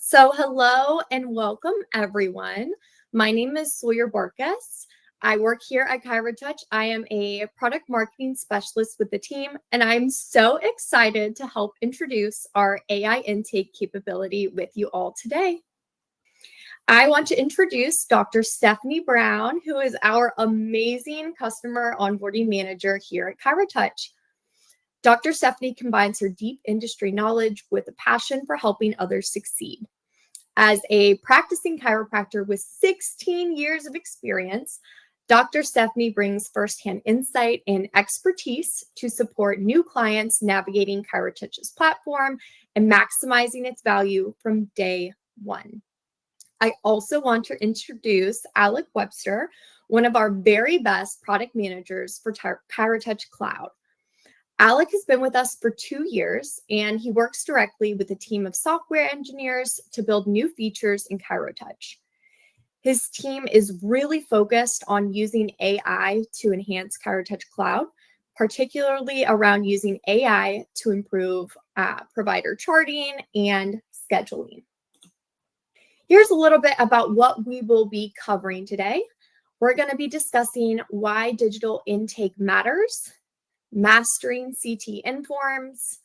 Hello and welcome, everyone. My name is Sawyer Barkas. I work here at ChiroTouch. I am a product marketing specialist with the team, and I'm so excited to help introduce our AI intake capability with you all today. I want to introduce Dr. Stephanie Brown, who is our amazing customer onboarding manager here at ChiroTouch. Dr. Stephanie combines her deep industry knowledge with a passion for helping others succeed. As a practicing chiropractor with 16 years of experience, Dr. Stephanie brings firsthand insight and expertise to support new clients navigating ChiroTouch's platform and maximizing its value from day one. I also want to introduce Alec Webster, one of our very best product managers for ChiroTouch Cloud. Alec has been with us for 2 years, and he works directly with a team of software engineers to build new features in ChiroTouch. His team is really focused on using AI to enhance ChiroTouch Cloud, particularly around using AI to improve provider charting and scheduling. Here's a little bit about what we will be covering today. We're going to be discussing why digital intake matters, mastering CT informs,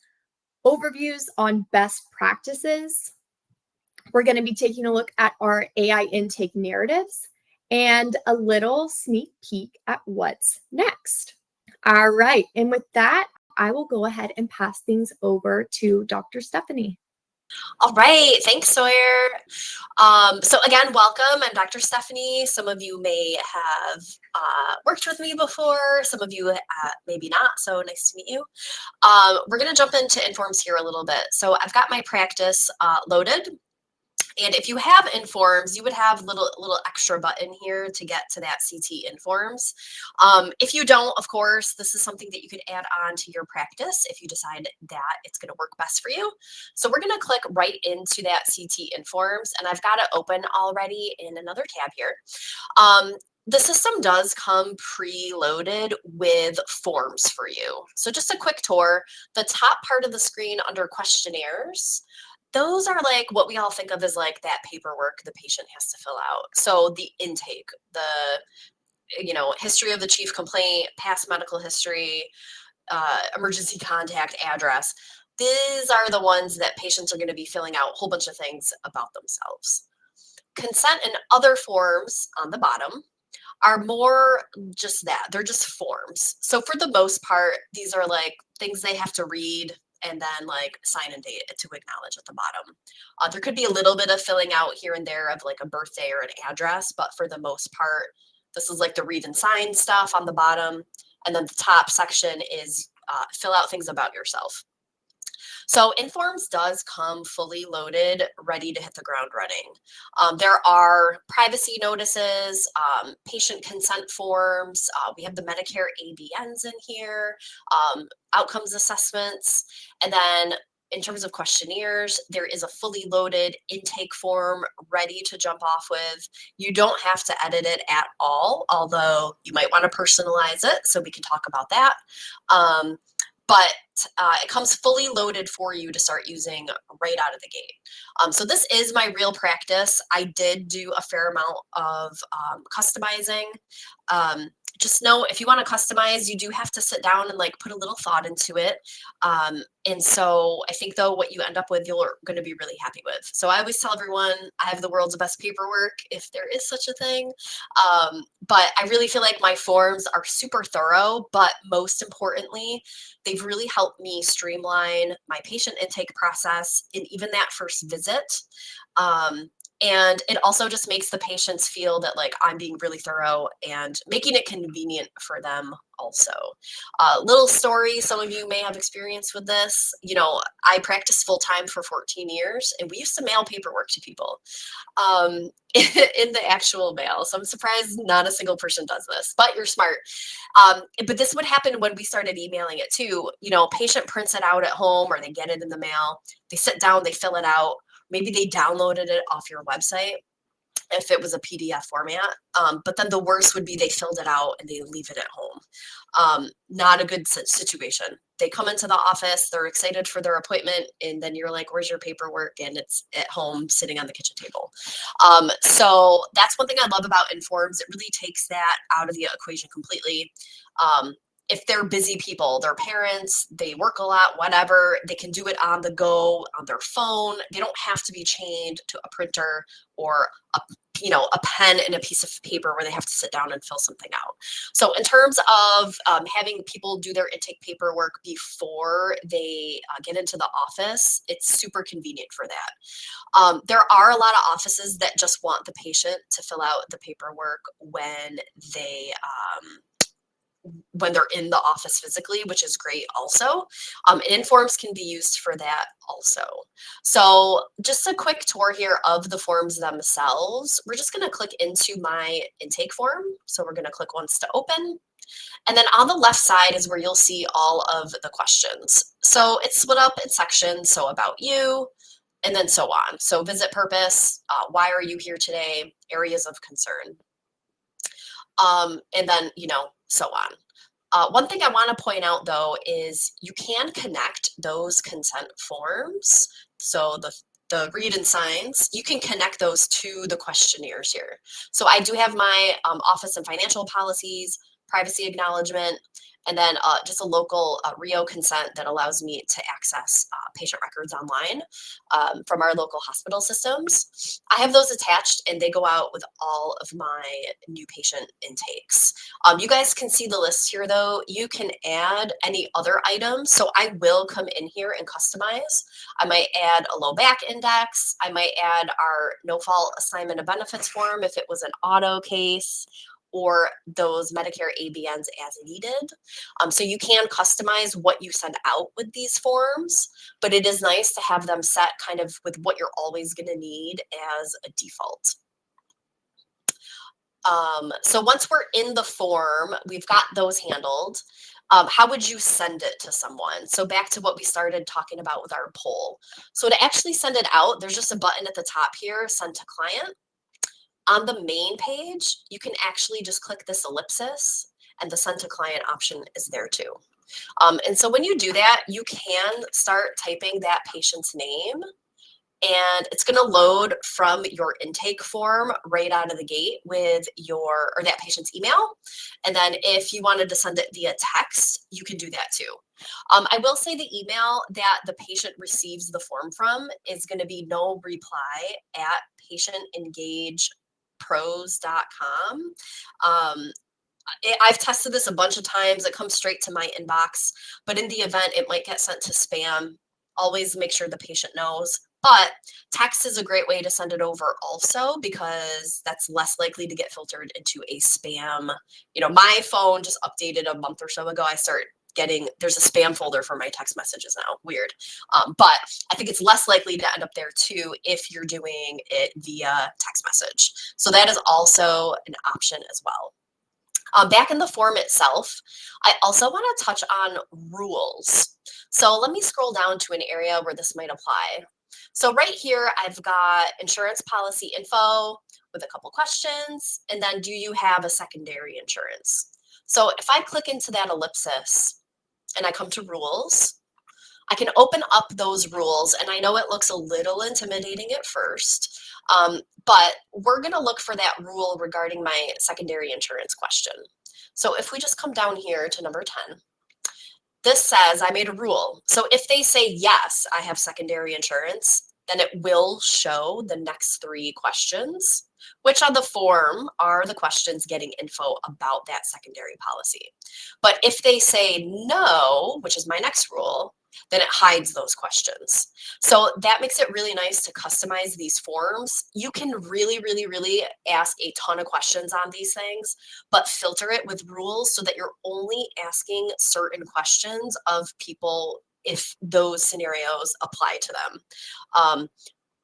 overviews on best practices. We're going to be taking a look at our AI intake narratives and a little sneak peek at what's next. All right, and with that, I will go ahead and pass things over to Dr. Stephanie. All right, thanks, Sawyer. So again, welcome. I'm Dr. Stephanie. Some of you may have worked with me before. Some of you maybe not, so nice to meet you. We're going to jump into Informs here a little bit. So I've got my practice loaded. And if you have Informs, you would have little extra button here to get to that CT Informs. If you don't, of course, this is something that you could add on to your practice if you decide that it's going to work best for you. So we're going to click right into that CT Informs, and I've got it open already in another tab here. The system does come preloaded with forms for you. So just a quick tour. The top part of the screen under questionnaires, those are like what we all think of as like that paperwork the patient has to fill out. So the intake, the history of the chief complaint, past medical history, emergency contact address. These are the ones that patients are going to be filling out a whole bunch of things about themselves. Consent and other forms on the bottom are more just that. They're just forms. So for the most part, these are like things they have to read and then like sign and date to acknowledge at the bottom. There could be a little bit of filling out here and there of like a birthday or an address, but for the most part, this is like the read and sign stuff on the bottom. And then the top section is fill out things about yourself. So Informs does come fully loaded, ready to hit the ground running. There are privacy notices, patient consent forms. We have the Medicare ABNs in here, outcomes assessments, and then in terms of questionnaires, there is a fully loaded intake form ready to jump off with. You don't have to edit it at all, although you might want to personalize it, so we can talk about that. But it comes fully loaded for you to start using right out of the gate. So this is my real practice. I did do a fair amount of customizing. Just know if you want to customize, you do have to sit down and like put a little thought into it. And so I think though what you end up with, you're going to be really happy with. So I always tell everyone I have the world's best paperwork, if there is such a thing. But I really feel like my forms are super thorough, but most importantly, they've really helped me streamline my patient intake process in even that first visit. And it also just makes the patients feel that like I'm being really thorough and making it convenient for them also. Little story, some of you may have experience with this. You know, I practiced full time for 14 years and we used to mail paperwork to people in the actual mail. So I'm surprised not a single person does this, but you're smart. But this would happen when we started emailing it too. You know, patient prints it out at home or they get it in the mail. They sit down, they fill it out. Maybe they downloaded it off your website. if it was a PDF format. But then the worst would be they filled it out and they leave it at home. Not a good situation. They come into the office, they're excited for their appointment, and then you're like, where's your paperwork? And it's at home sitting on the kitchen table. So that's one thing I love about Informs. It really takes that out of the equation completely. If they're busy people, they're parents, they work a lot, whatever, they can do it on the go, on their phone. They don't have to be chained to a printer or a pen and a piece of paper where they have to sit down and fill something out. So in terms of having people do their intake paperwork before they get into the office, it's super convenient for that. There are a lot of offices that just want the patient to fill out the paperwork when they're in the office physically, which is great also. And Informs can be used for that also. So just a quick tour here of the forms themselves. We're just going to click into my intake form. So we're going to click once to open. And then on the left side is where you'll see all of the questions. So it's split up in sections. So about you, and then so on. So visit purpose, why are you here today, areas of concern. And then, so on. One thing I want to point out, though, is you can connect those consent forms. So the read and signs, you can connect those to the questionnaires here. So I do have my office and financial policies, privacy acknowledgement, and then just a local RIO consent that allows me to access patient records online from our local hospital systems. I have those attached and they go out with all of my new patient intakes. You guys can see the list here though. You can add any other items. So I will come in here and customize. I might add a low back index. I might add our no fault assignment of benefits form if it was an auto case, or those Medicare ABNs as needed. So you can customize what you send out with these forms, but it is nice to have them set kind of with what you're always gonna need as a default. So once we're in the form, we've got those handled. How would you send it to someone? So back to what we started talking about with our poll. So to actually send it out, there's just a button at the top here, send to client. On the main page, you can actually just click this ellipsis and the send to client option is there too. And so when you do that, you can start typing that patient's name and it's going to load from your intake form right out of the gate with that patient's email. And then if you wanted to send it via text, you can do that too. I will say the email that the patient receives the form from is going to be no reply at patientengagepros.com. I've tested this a bunch of times. It comes straight to my inbox, but in the event it might get sent to spam. Always make sure the patient knows. But text is a great way to send it over also because that's less likely to get filtered into a spam. My phone just updated a month or so ago. There's a spam folder for my text messages now. Weird. But I think it's less likely to end up there too if you're doing it via text message. So that is also an option as well. Back in the form itself, I also want to touch on rules. So let me scroll down to an area where this might apply. So right here, I've got insurance policy info with a couple questions, and then do you have a secondary insurance? So if I click into that ellipsis and I come to rules, I can open up those rules, and I know it looks a little intimidating at first, but we're going to look for that rule regarding my secondary insurance question. So if we just come down here to number 10, this says I made a rule. So if they say, yes, I have secondary insurance, then it will show the next 3 questions, which on the form are the questions getting info about that secondary policy. But if they say no, which is my next rule, then it hides those questions. So that makes it really nice to customize these forms. You can really, really, really ask a ton of questions on these things, but filter it with rules so that you're only asking certain questions of people if those scenarios apply to them.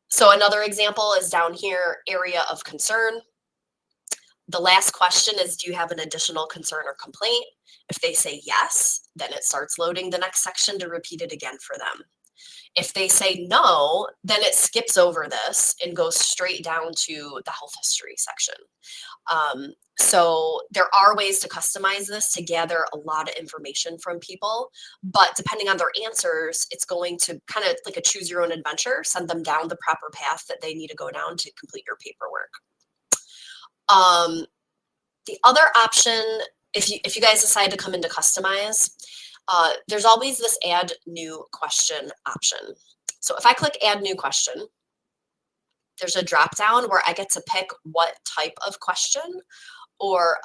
So another example is down here, area of concern. The last question is, do you have an additional concern or complaint? If they say yes, then it starts loading the next section to repeat it again for them. If they say no, then it skips over this and goes straight down to the health history section. So there are ways to customize this to gather a lot of information from people, but depending on their answers, it's going to kind of like a choose your own adventure, send them down the proper path that they need to go down to complete your paperwork. The other option, if you guys decide to come into customize, there's always this add new question option. So if I click add new question, there's a drop down where I get to pick what type of question, or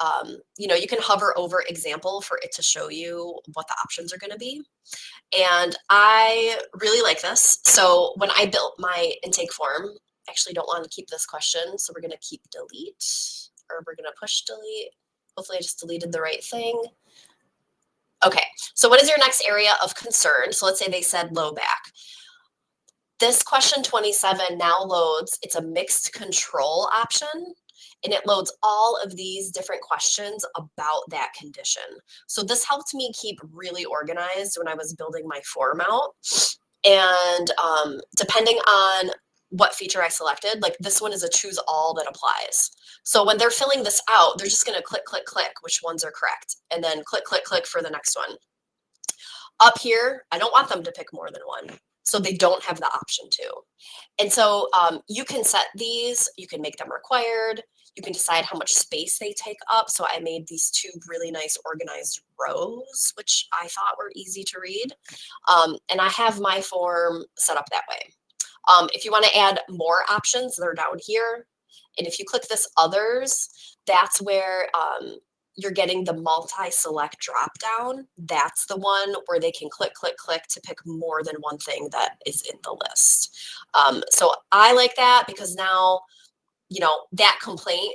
you can hover over example for it to show you what the options are going to be. And I really like this. So when I built my intake form, I actually don't want to keep this question, so we're going to keep delete, or we're going to push delete. Hopefully I just deleted the right thing. Okay, so what is your next area of concern? So let's say they said low back. This question 27 now loads, it's a mixed control option, and it loads all of these different questions about that condition. So this helped me keep really organized when I was building my form out. And depending on what feature I selected, like this one is a choose all that applies. So when they're filling this out, they're just going to click, click, click, which ones are correct, and then click, click, click for the next one. Up here, I don't want them to pick more than one, so they don't have the option to. And so you can set these, you can make them required, you can decide how much space they take up. So I made these two really nice organized rows, which I thought were easy to read. And I have my form set up that way. If you want to add more options, they're down here. And if you click this others, that's where you're getting the multi-select drop down. That's the one where they can click, click, click to pick more than one thing that is in the list. So I like that because now, that complaint,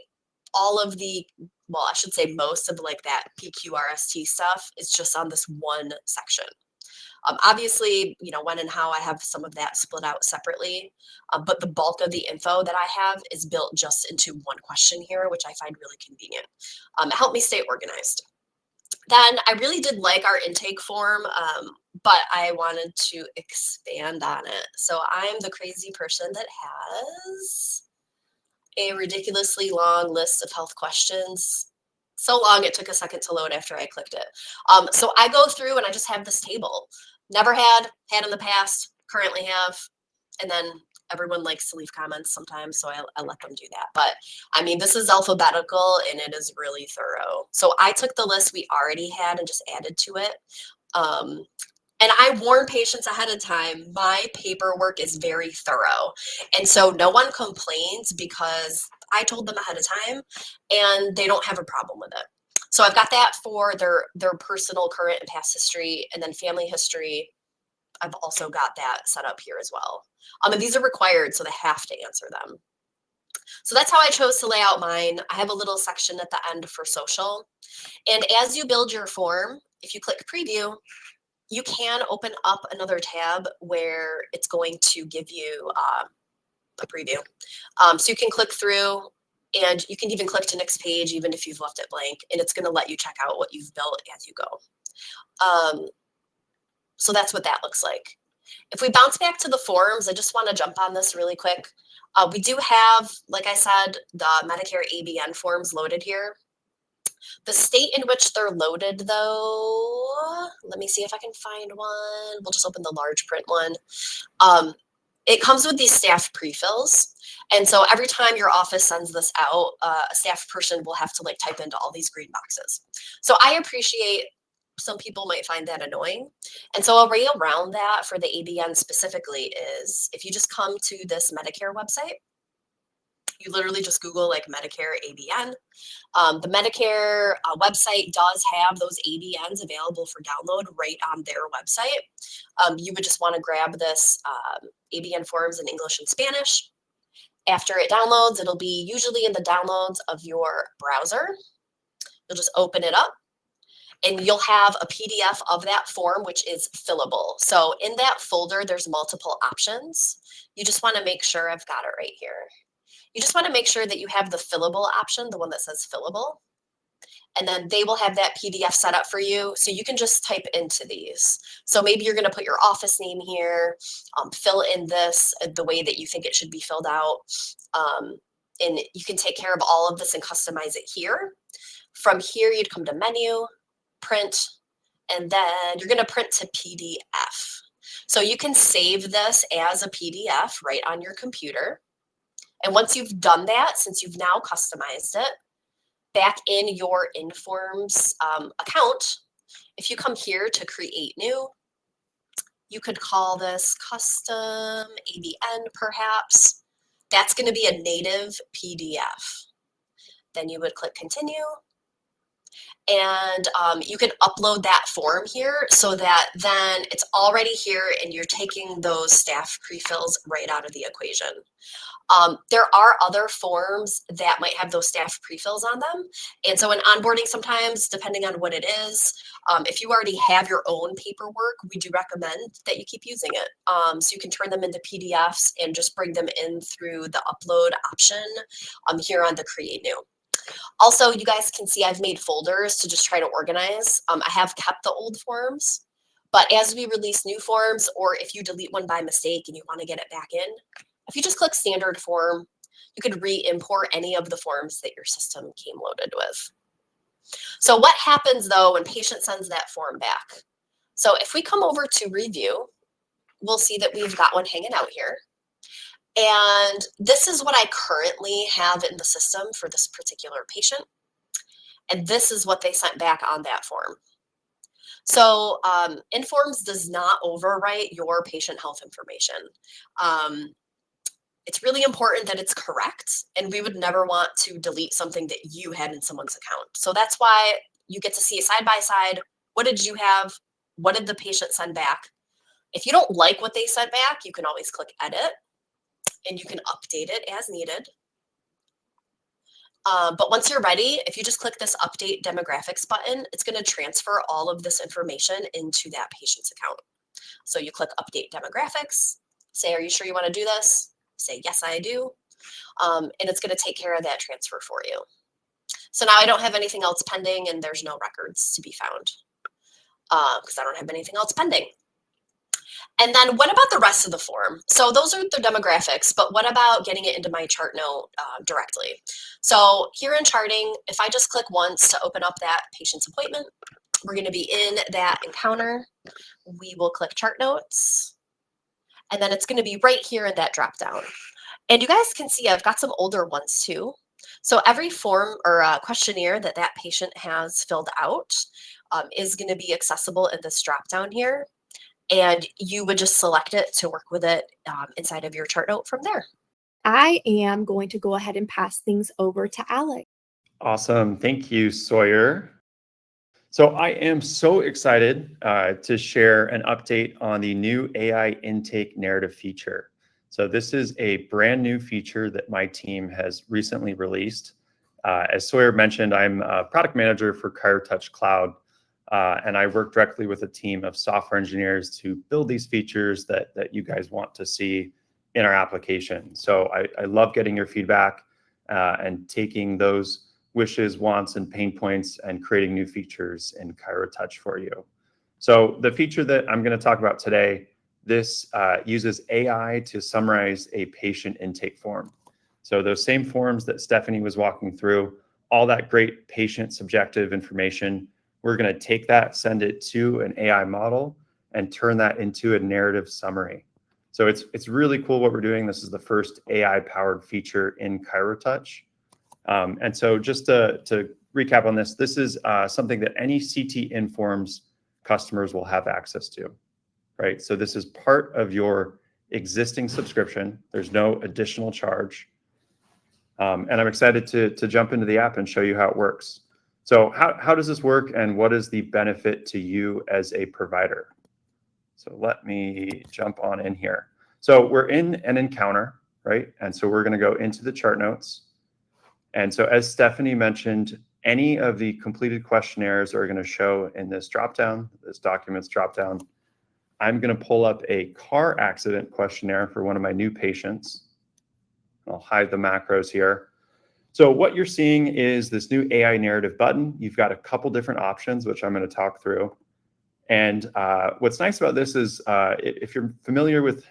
all of the, well, I should say most of like that PQRST stuff is just on this one section. Obviously, when and how I have some of that split out separately, but the bulk of the info that I have is built just into one question here, which I find really convenient. It helped me stay organized. Then I really did like our intake form, but I wanted to expand on it. So I'm the crazy person that has a ridiculously long list of health questions. So long it took a second to load after I clicked it. So I go through and I just have this table. Never had in the past, currently have, and then everyone likes to leave comments sometimes, so I let them do that. But I mean, this is alphabetical and it is really thorough. So I took the list we already had and just added to it. And I warn patients ahead of time, my paperwork is very thorough. And so no one complains because I told them ahead of time and they don't have a problem with it. So I've got that for their personal, current, and past history, and then family history. I've also got that set up here as well. And these are required, so they have to answer them. So that's how I chose to lay out mine. I have a little section at the end for social. And as you build your form, if you click preview, you can open up another tab where it's going to give you a preview. So you can click through, and you can even click to next page, even if you've left it blank, and it's going to let you check out what you've built as you go. So that's what that looks like. If we bounce back to the forms, I just want to jump on this really quick. We do have, like I said, the Medicare ABN forms loaded here. The state in which they're loaded, though, let me see if I can find one. We'll just open the large print one. It comes with these staff pre-fills. And so every time your office sends this out, a staff person will have to like type into all these green boxes. So I appreciate some people might find that annoying. And so a way around that for the ABN specifically is if you just come to this Medicare website, you literally just Google like Medicare ABN. The Medicare website does have those ABNs available for download right on their website. You would just want to grab this ABN forms in English and Spanish. After it downloads, it'll be usually in the downloads of your browser. You'll just open it up and you'll have a PDF of that form, which is fillable. So in that folder, there's multiple options. You just want to make sure I've got it right here. You just want to make sure that you have the fillable option, the one that says fillable. and then they will have that PDF set up for you. So you can just type into these. So maybe you're going to put your office name here, fill in this the way that you think it should be filled out. And you can take care of all of this and customize it here. From here, you'd come to menu, print, and then you're going to print to PDF. So you can save this as a PDF right on your computer. And once you've done that, since you've now customized it, back in your Informs account, if you come here to create new, you could call this custom ABN perhaps. That's going to be a native PDF. Then you would click continue. And you can upload that form here so that then it's already here and you're taking those staff pre-fills right out of the equation. There are other forms that might have those staff pre-fills on them. And so in onboarding sometimes, depending on what it is, if you already have your own paperwork, we do recommend that you keep using it. So you can turn them into PDFs and just bring them in through the upload option here on the create new. Also, you guys can see I've made folders to just try to organize. I have kept the old forms, but as we release new forms, or if you delete one by mistake and you want to get it back in, if you just click standard form, you could re-import any of the forms that your system came loaded with. So what happens though when patient sends that form back? So if we come over to review, we'll see that we've got one hanging out here. And this is what I currently have in the system for this particular patient. And this is what they sent back on that form. So Informs does not overwrite your patient health information. It's really important that it's correct, and we would never want to delete something that you had in someone's account. So that's why you get to see side by side, what did you have? What did the patient send back? If you don't like what they sent back, you can always click edit and you can update it as needed. But once you're ready, if you just click this update demographics button, it's going to transfer all of this information into that patient's account. So you click update demographics, say, are you sure you want to do this? Say, yes, I do. And it's going to take care of that transfer for you. So now I don't have anything else pending and there's no records to be found because I don't have anything else pending. And then what about the rest of the form? So those are the demographics, but what about getting it into my chart note directly? So here in charting, if I just click once to open up that patient's appointment, we're going to be in that encounter. We will click chart notes. And then it's going to be right here in that drop down. And you guys can see I've got some older ones too. So every form or questionnaire that that patient has filled out is going to be accessible in this drop down here. And you would just select it to work with it inside of your chart note from there. I am going to go ahead and pass things over to Alec. Awesome. Thank you, Sawyer. So I am so excited to share an update on the new AI intake narrative feature. So this is a brand new feature that my team has recently released. As Sawyer mentioned, I'm a product manager for ChiroTouch Cloud, and I work directly with a team of software engineers to build these features that you guys want to see in our application. So I love getting your feedback and taking those wishes, wants, and pain points and creating new features in ChiroTouch for you. So the feature that I'm going to talk about today, this uses AI to summarize a patient intake form. So those same forms that Stephanie was walking through, all that great patient subjective information, we're going to take that, send it to an AI model, and turn that into a narrative summary. So it's really cool what we're doing. This is the first AI-powered feature in ChiroTouch. And so just to recap on this, this is something that any CT Informs customers will have access to, right? So this is part of your existing subscription. There's no additional charge. And I'm excited to jump into the app and show you how it works. So how does this work and what is the benefit to you as a provider? So let me jump on in here. So we're in an encounter, right? And so we're going to go into the chart notes. And so as Stephanie mentioned, any of the completed questionnaires are going to show in this dropdown, this documents dropdown. I'm going to pull up a car accident questionnaire for one of my new patients. I'll hide the macros here. So what you're seeing is this new AI narrative button. You've got a couple different options, which I'm going to talk through. And what's nice about this is if you're familiar with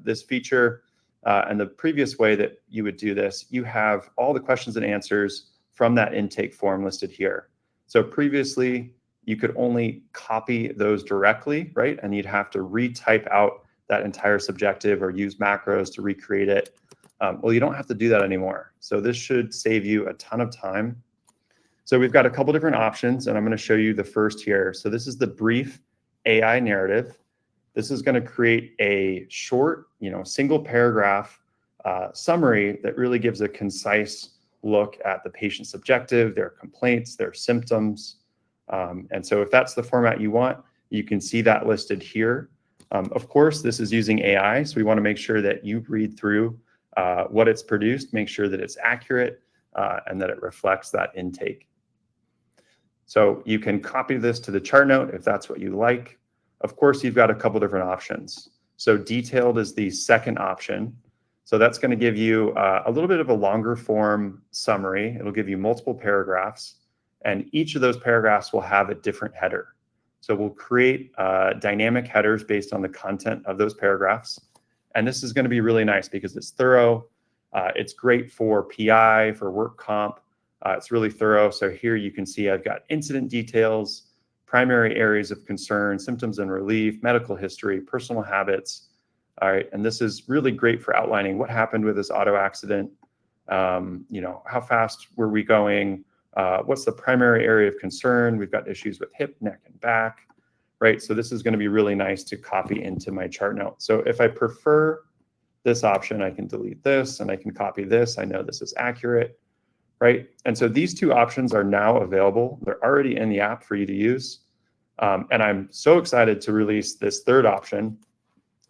this feature and the previous way that you would do this, you have all the questions and answers from that intake form listed here. So previously, you could only copy those directly, right? And you'd have to retype out that entire subjective or use macros to recreate it. Well, you don't have to do that anymore. So this should save you a ton of time. So we've got a couple different options, and I'm going to show you the first here. So this is the brief AI narrative. This is going to create a short, single paragraph summary that really gives a concise look at the patient's subjective, their complaints, their symptoms. And so if that's the format you want, you can see that listed here. Of course, this is using AI, so we want to make sure that you read through what it's produced, make sure that it's accurate, and that it reflects that intake. So you can copy this to the chart note if that's what you like. Of course, you've got a couple different options. So detailed is the second option. So that's going to give you a little bit of a longer form summary. It'll give you multiple paragraphs, and each of those paragraphs will have a different header. So we'll create dynamic headers based on the content of those paragraphs. And this is going to be really nice because it's thorough. It's great for PI, for work comp. It's really thorough. So here you can see I've got incident details, primary areas of concern, symptoms and relief, medical history, personal habits. All right, and this is really great for outlining what happened with this auto accident. How fast were we going? What's the primary area of concern? We've got issues with hip, neck, and back, right? So this is going to be really nice to copy into my chart note. So if I prefer this option, I can delete this and I can copy this. I know this is accurate, right? And so these two options are now available. They're already in the app for you to use. And I'm so excited to release this third option.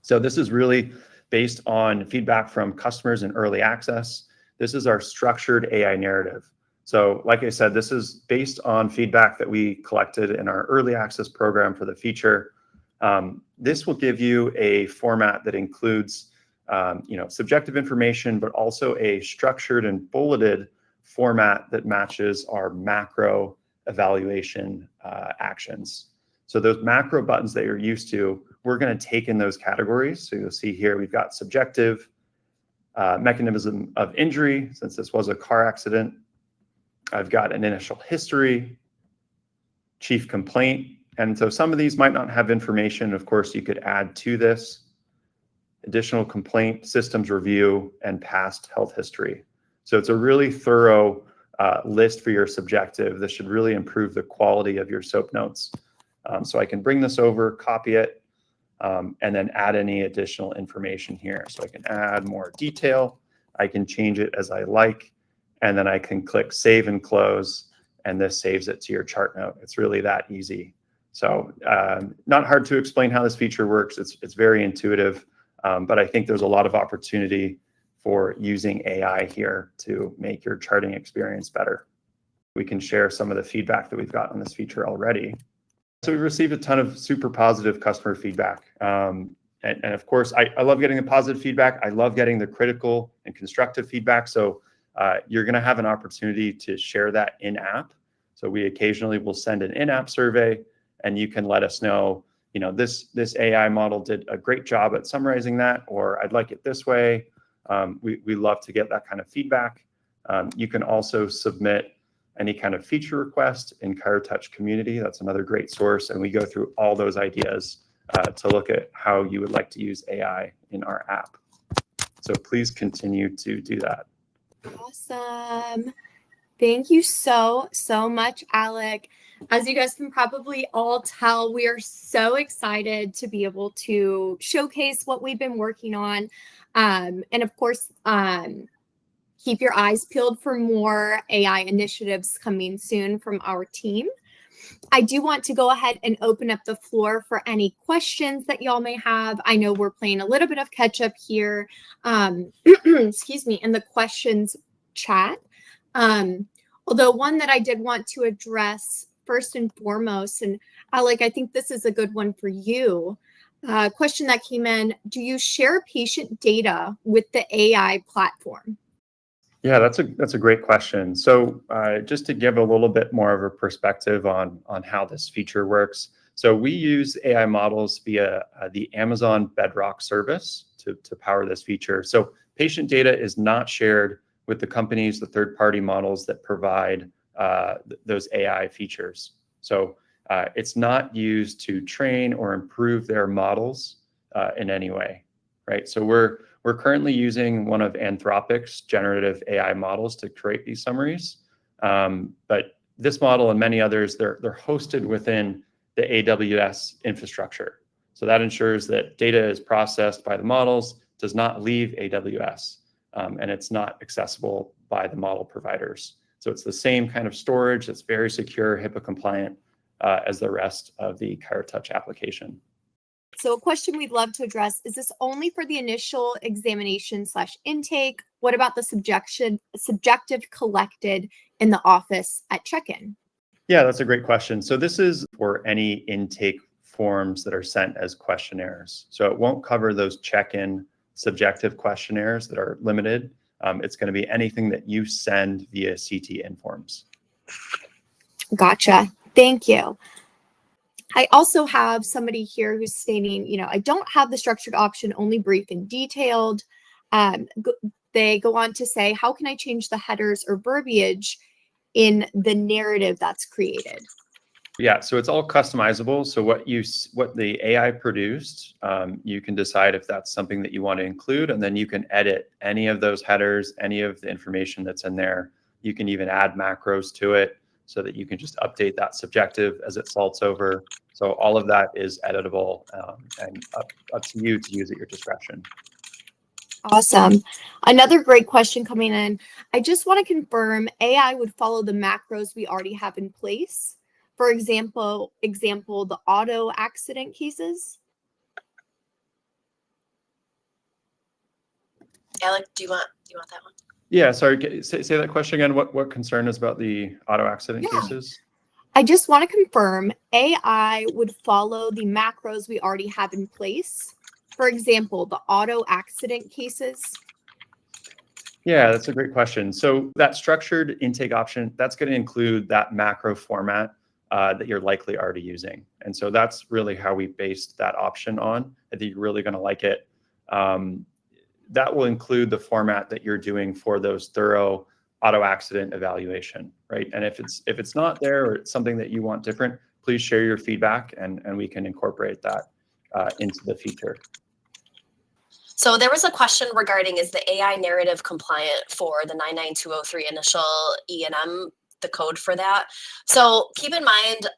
So this is really based on feedback from customers in early access. This is our structured AI narrative. So like I said, this is based on feedback that we collected in our early access program for the feature. This will give you a format that includes subjective information, but also a structured and bulleted format that matches our macro evaluation actions. So those macro buttons that you're used to, we're going to take in those categories. So you'll see here we've got subjective, mechanism of injury, since this was a car accident. I've got an initial history, chief complaint. And so some of these might not have information. Of course, you could add to this additional complaint, systems review, and past health history. So it's a really thorough list for your subjective. This should really improve the quality of your SOAP notes. So I can bring this over, copy it, and then add any additional information here. So I can add more detail. I can change it as I like. And then I can click save and close, and this saves it to your chart note. It's really that easy. So not hard to explain how this feature works. It's very intuitive, but I think there's a lot of opportunity for using AI here to make your charting experience better. We can share some of the feedback that we've got on this feature already. So we've received a ton of super positive customer feedback. And of course, I love getting the positive feedback. I love getting the critical and constructive feedback. So you're going to have an opportunity to share that in-app. So we occasionally will send an in-app survey, and you can let us know, this AI model did a great job at summarizing that, or I'd like it this way. We love to get that kind of feedback. You can also submit any kind of feature request in ChiroTouch community. That's another great source. And we go through all those ideas to look at how you would like to use AI in our app. So please continue to do that. Awesome. Thank you so much, Alec. As you guys can probably all tell, we are so excited to be able to showcase what we've been working on. And of course, keep your eyes peeled for more AI initiatives coming soon from our team. I do want to go ahead and open up the floor for any questions that y'all may have. I know we're playing a little bit of catch up here, excuse me, in the questions chat. Although one that I did want to address first and foremost, and Alec, I think this is a good one for you. Question that came in, do you share patient data with the AI platform? Yeah, that's a great question. So just to give a little bit more of a perspective on how this feature works. So we use AI models via the Amazon Bedrock service to power this feature. So patient data is not shared with the companies, the third-party models that provide those AI features. So it's not used to train or improve their models in any way, right? So we're currently using one of Anthropic's generative AI models to create these summaries. But this model and many others, they're hosted within the AWS infrastructure. So that ensures that data is processed by the models, does not leave AWS, and it's not accessible by the model providers. So it's the same kind of storage that's very secure, HIPAA compliant as the rest of the ChiroTouch application. So a question we'd love to address, is this only for the initial examination / intake? What about the subjective collected in the office at check-in? Yeah, that's a great question. So this is for any intake forms that are sent as questionnaires. So it won't cover those check-in subjective questionnaires that are limited. It's going to be anything that you send via CT informs. Gotcha. Thank you. I also have somebody here who's stating, I don't have the structured option, only brief and detailed. They go on to say, how can I change the headers or verbiage in the narrative that's created? Yeah, so it's all customizable. So what the AI produced, you can decide if that's something that you want to include, and then you can edit any of those headers, any of the information that's in there. You can even add macros to it so that you can just update that subjective as it salts over. So all of that is editable and up to you to use at your discretion. Awesome. Another great question coming in. I just want to confirm AI would follow the macros we already have in place. For example, the auto accident cases. Alec, do you want that one? Yeah, sorry, say that question again. What concern is about the auto accident cases? I just want to confirm AI would follow the macros we already have in place. For example, the auto accident cases. Yeah, that's a great question. So that structured intake option, that's going to include that macro format that you're likely already using. And so that's really how we based that option on. I think you're really going to like it. That will include the format that you're doing for those thorough auto accident evaluation, right? And if it's not there or it's something that you want different, please share your feedback and we can incorporate that into the feature. So there was a question regarding, is the AI narrative compliant for the 99203 initial E&M, the code for that? So keep in mind,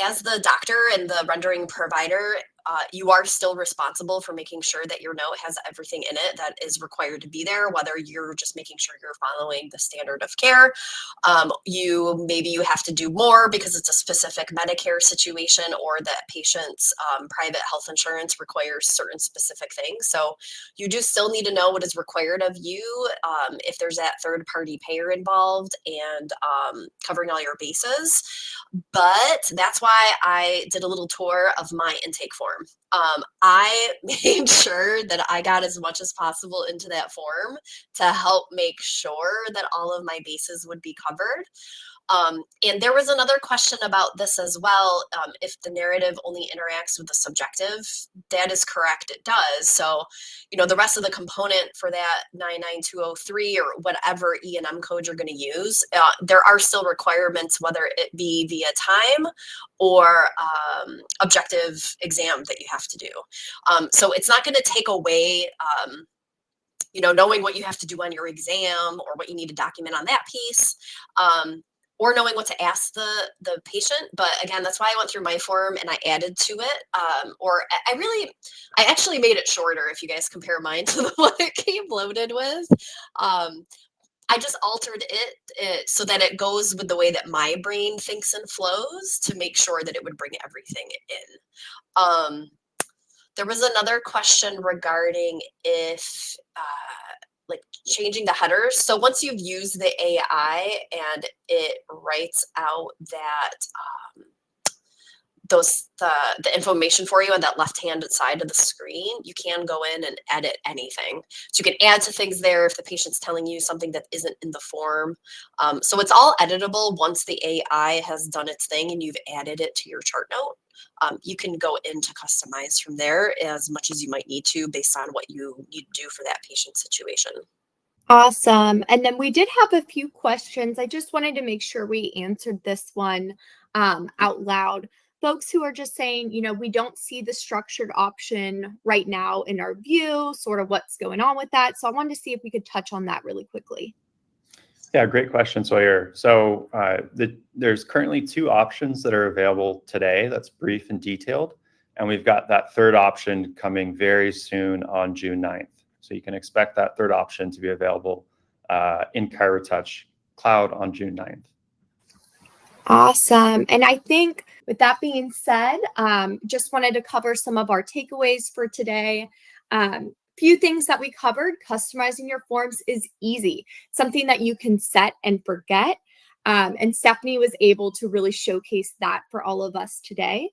as the doctor and the rendering provider, you are still responsible for making sure that your note has everything in it that is required to be there, whether you're just making sure you're following the standard of care. Maybe you have to do more because it's a specific Medicare situation, or that patient's private health insurance requires certain specific things. So you do still need to know what is required of you if there's that third-party payer involved, and covering all your bases. But that's why I did a little tour of my intake form. I made sure that I got as much as possible into that form to help make sure that all of my bases would be covered. And there was another question about this as well. If the narrative only interacts with the subjective, that is correct, it does. So, the rest of the component for that 99203 or whatever E&M code you're going to use, there are still requirements, whether it be via time or objective exam that you have to do. So it's not going to take away knowing what you have to do on your exam or what you need to document on that piece. Or knowing what to ask the patient. But again, that's why I went through my form and I added to it. I actually made it shorter if you guys compare mine to the one it came loaded with. I just altered it so that it goes with the way that my brain thinks and flows to make sure that it would bring everything in. There was another question regarding if like changing the headers. So once you've used the AI and it writes out the information for you on that left-hand side of the screen, you can go in and edit anything. So you can add to things there if the patient's telling you something that isn't in the form. So it's all editable once the AI has done its thing and you've added it to your chart note. You can go in to customize from there as much as you might need to based on what you need to do for that patient situation. Awesome. And then we did have a few questions. I just wanted to make sure we answered this one out loud. Folks who are just saying, we don't see the structured option right now in our view, sort of what's going on with that. So I wanted to see if we could touch on that really quickly. Yeah, great question, Sawyer. So there's currently 2 options that are available today. That's brief and detailed. And we've got that third option coming very soon on June 9th. So you can expect that third option to be available in ChiroTouch Cloud on June 9th. Awesome. And I think with that being said, just wanted to cover some of our takeaways for today. Few things that we covered. Customizing your forms is easy, something that you can set and forget. And Stephanie was able to really showcase that for all of us today.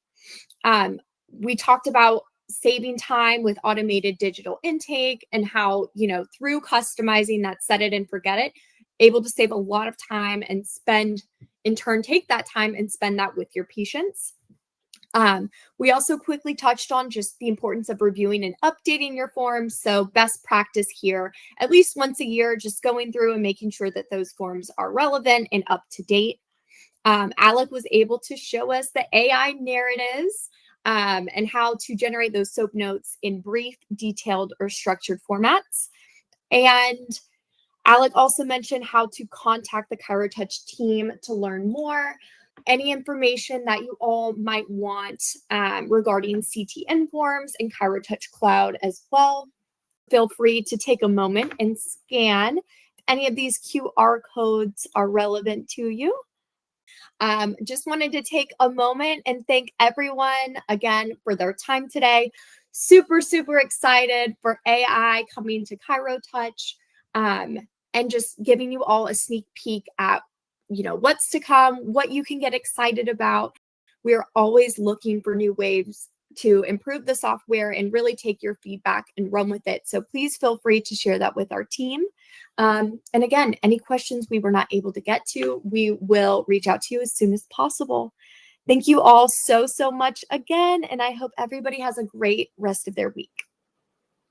We talked about saving time with automated digital intake and how, through customizing that set it and forget it, able to save a lot of time and take that time and spend that with your patients. We also quickly touched on just the importance of reviewing and updating your forms. So best practice here, at least once a year, just going through and making sure that those forms are relevant and up to date. Alec was able to show us the AI narratives and how to generate those SOAP notes in brief, detailed, or structured formats. And Alec also mentioned how to contact the ChiroTouch team to learn more. Any information that you all might want regarding CTN forms and ChiroTouch Cloud as well. Feel free to take a moment and scan if any of these QR codes are relevant to you. Just wanted to take a moment and thank everyone again for their time today. Super, super excited for AI coming to ChiroTouch and just giving you all a sneak peek at what's to come, what you can get excited about. We are always looking for new ways to improve the software and really take your feedback and run with it. So please feel free to share that with our team. And again, any questions we were not able to get to, we will reach out to you as soon as possible. Thank you all so, so much again. And I hope everybody has a great rest of their week.